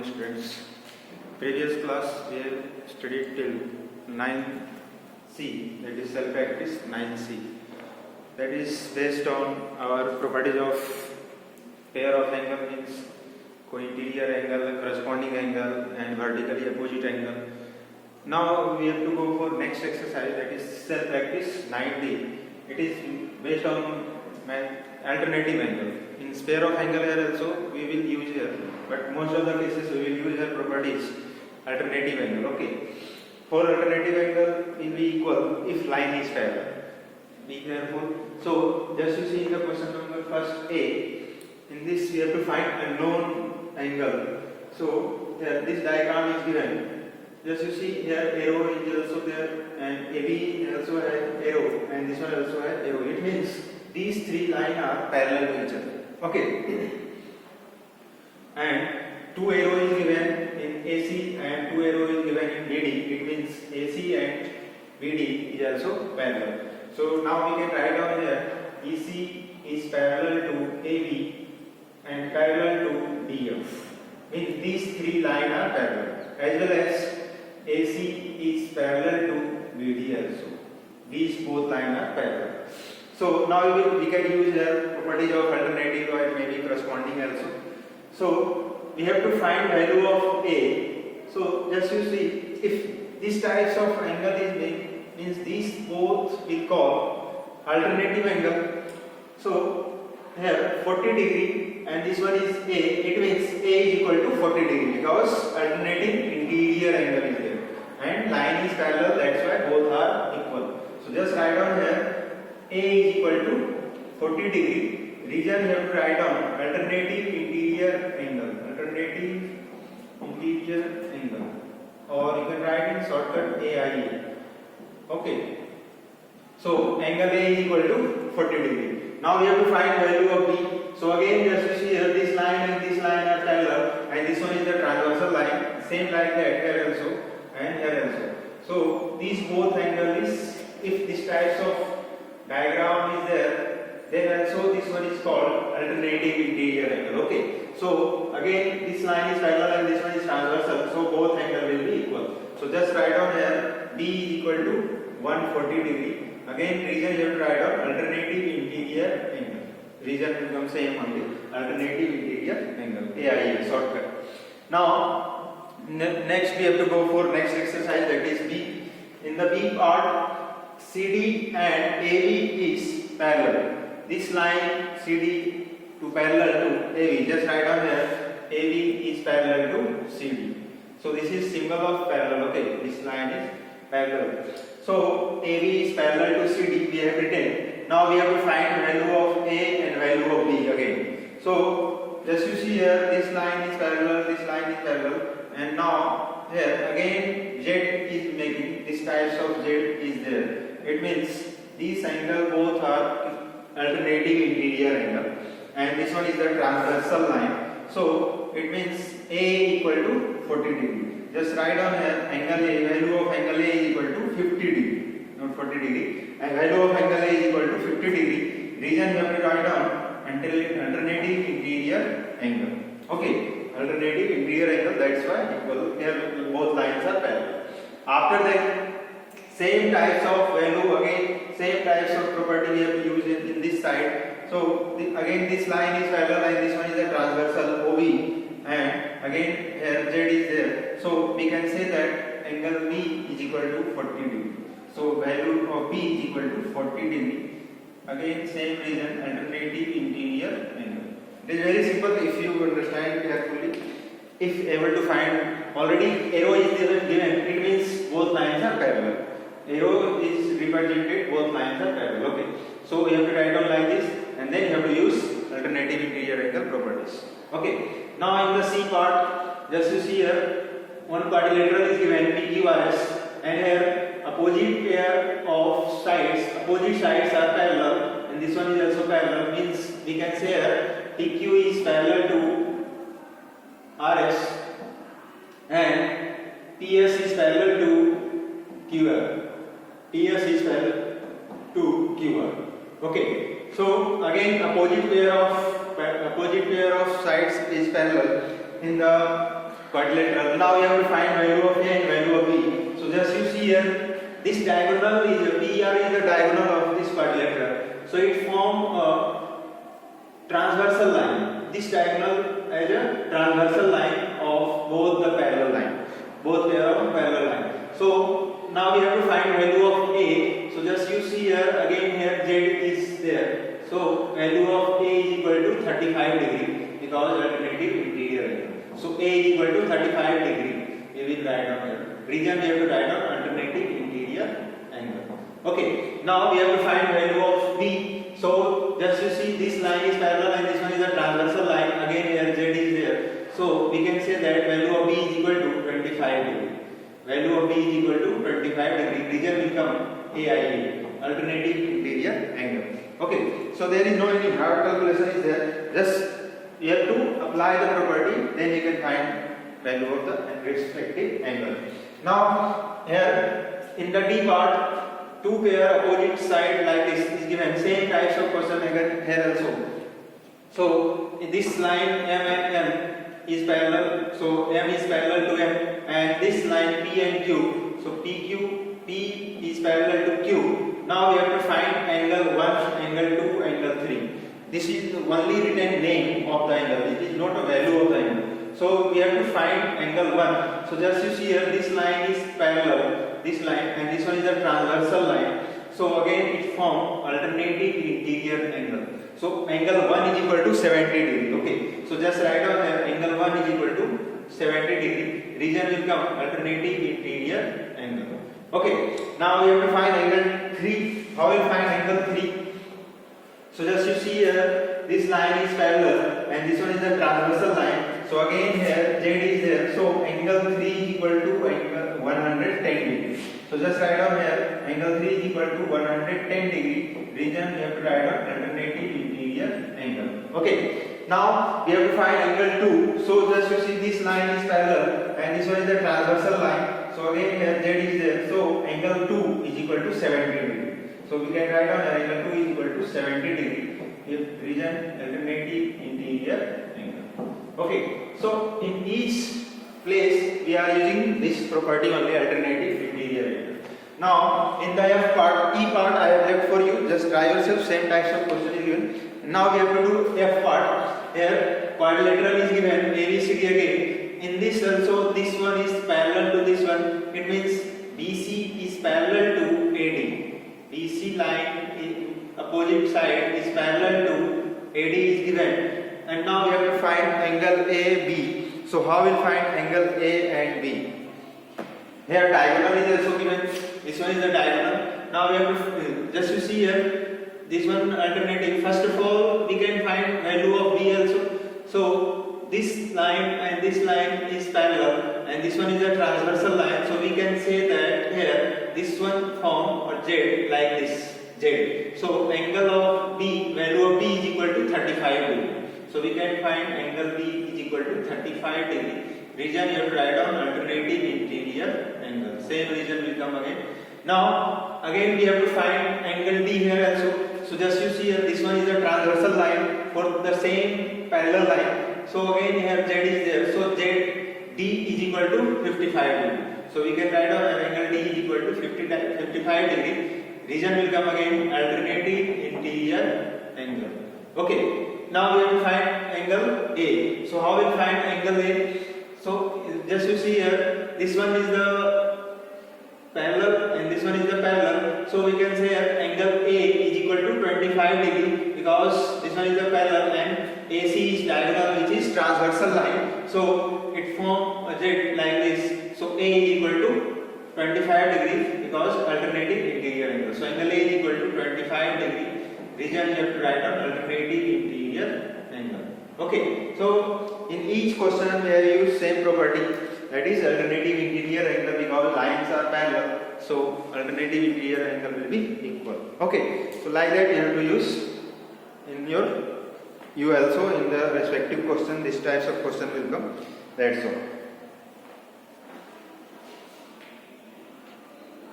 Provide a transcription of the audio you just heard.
morning students. Previous class we have studied till 9C, that is self practice 9C. That is based on our properties of pair of angle, means co-interior angle, corresponding angle and vertically opposite angle. Now we have to go for next exercise, that is self practice 9D. It is based on alternative angle. In pair of angle here also we will use here, but most of the cases we will use here properties alternative angle. Okay, for alternative angle will be equal if line is parallel. Be careful. So just you see in the question number first A, in this we have to find a known angle. So here this diagram is given. Just you see here arrow is also there, and AB also has arrow, and this one also has arrow. It means these three lines are parallel to each other. Okay, and two arrow is given in AC and two arrow is given in BD. It means AC and BD is also parallel. So now we can write down here EC is parallel to AB and parallel to DF. Means these three lines are parallel, as well as AC is parallel to BD also. These both lines are parallel. So now we can use the properties of alternative or maybe corresponding also. So we have to find value of A. So just you see, if this types of angle is made, means these both we call alternative angle. So here 40 degree and this one is A. It means A is equal to 40 degree because alternating interior angle is there and line is parallel. That's why both are equal. So just write down here A is equal to 40 degree. Reason you have to write down alternative interior angle. Alternative interior angle. Or you can write in shortcut AIA. Okay. So angle A is equal to 40 degree. Now we have to find value of B. So again just you see here this line and this line are parallel and this one is the transversal line. Same like that here also and here also. So these both angle is, if this types of diagram is there, then also this one is called alternative interior angle. Okay, so again this line is parallel and this one is transversal, so both angle will be equal. So just write down here B is equal to 140 degree. Again reason you have to write down alternative interior angle. Reason will become same only, alternative interior angle, AIA shortcut. Now next we have to go for next exercise, that is B. In the B part, CD and AB is parallel. This line CD to parallel to AB. Just write down here AB is parallel to CD. So this is symbol of parallel. Okay, this line is parallel. So AB is parallel to CD. We have written. Now we have to find value of A and value of B again. So just you see here this line is parallel. This line is parallel. And now here again Z is making this types of Z is there. It means these angle both are alternative interior angle and this one is the transversal line. So it means A equal to 40 degree. Just write down here angle A, value of angle A is equal to 50 degree, not 40 degree, and value of angle A is equal to 50 degree. Reason you have to write down alternative interior angle. Okay, alternative interior angle, that's why equal. Here both lines are parallel. After that, same types of value, again same types of property we have to use in this side. So again this line is parallel and this one is a transversal OB, and again here Z is there. So we can say that angle B is equal to 40 degree. So value of B is equal to 40 degree. Again same reason, alternative interior angle. It is very simple if you understand carefully. If able to find, already arrow is given, it means both lines are parallel. Arrow is represented, both lines are parallel. Okay, so you have to write down like this and then you have to use alternative interior angle properties. Okay, now in the C part, just you see here one quadrilateral is given PQRS and here opposite pair of sides, opposite sides are parallel and this one is also parallel, means we can say here PQ is parallel to RS and PS is parallel to QR. PS is parallel to QR. Okay. So again opposite pair of sides is parallel. In the quadrilateral. Now you have to find value of A and value of B. So just you see here, this diagonal is PR is the diagonal of this quadrilateral. So it form a transversal line. This diagonal as a transversal line of both the parallel line, both pair of parallel line. So now we have to find value of A. So just you see here, again here Z is there. So value of A is equal to 35 degree because alternative interior angle. So A is equal to 35 degree. We will write down here. Region we have to write down alternative interior angle. Okay. Now we have to find value of B. So just you see this line is parallel and this one is a transversal line. Again here Z is there. So we can say that value of B is equal to 25 degree. Value of B is equal to 25 degree. Region will come AIA, alternative interior angle. Okay, so there is no any hard calculation is there. Just you have to apply the property, then you can find value of the respective angle. Now here in the D part, two pair opposite side like this is given. Same types of question again here also. So in this line M and M is parallel. So M is parallel to M, and this line P and Q. So P is parallel to Q. Now we have to find angle 1, angle 2, angle 3. This is the only written name of the angle. It is not a value of the angle. So we have to find angle 1. So just you see here, this line is parallel, this line, and this one is a transversal line. So again it forms alternative interior angle. So angle 1 is equal to 70 degree. Okay. So just write down here, angle 1 is equal to 70 degree. Region will come alternative interior angle. Okay. Now we have to find angle 3. How will find angle 3? So just you see here, this line is parallel and this one is a transversal line. So again here Z is there. So angle 3 is equal to angle 110 degree. So just write down here, angle 3 is equal to 110 degree. Region we have to write down alternative interior angle. Okay. Now we have to find angle 2. So just you see this line is parallel and this one is the transversal line. So again here Z is there. So angle 2 is equal to 70 degree. So we can write down angle 2 is equal to 70 degree if region alternative interior angle. Okay. So in each place we are using this property only, alternative interior angle. Now in the F part, E part I have left for you. Just try yourself. Same types of question is given. Now we have to do F part. Here quadrilateral is given, ABCD again. In this also, this one is parallel to this one. It means BC is parallel to AD. BC line in opposite side is parallel to AD is given. And now we have to find angle AB. So how will find angle A and B? Here diagonal is also given. This one is the diagonal. Now we have to just you see here, this one alternative. First of all, we can find value of B also. So this line and this line is parallel and this one is a transversal line. So we can say that here this one form a Z like this Z. So angle of B, value of B is equal to 35 degree. So we can find angle B is equal to 35 degree. Region you have to write down alternative interior angle. Same region will come again. Now again we have to find angle D here also. So just you see here, this one is a transversal line for the same parallel line. So again here Z is there. So Z D is equal to 55 degree. So we can write down angle D is equal to 55 degree. Region will come again alternative interior angle. Okay. Now we have to find angle A. So how we will find angle A? So just you see here, this one is the parallel and this one is the parallel. So we can say angle A is equal to 25 degree because this one is the parallel and AC is diagonal, which is transversal line. So it forms a Z like this. So A is equal to 25 degree because alternative interior angle. So angle A is equal to 25 degree. Region you have to write down alternative interior angle. Okay. So in each question we have used same property, that is alternative interior angle, because lines are parallel. So alternative interior angle will be equal. Okay. So like that you have to use in your, you also in the respective question, this types of question will come. That's all.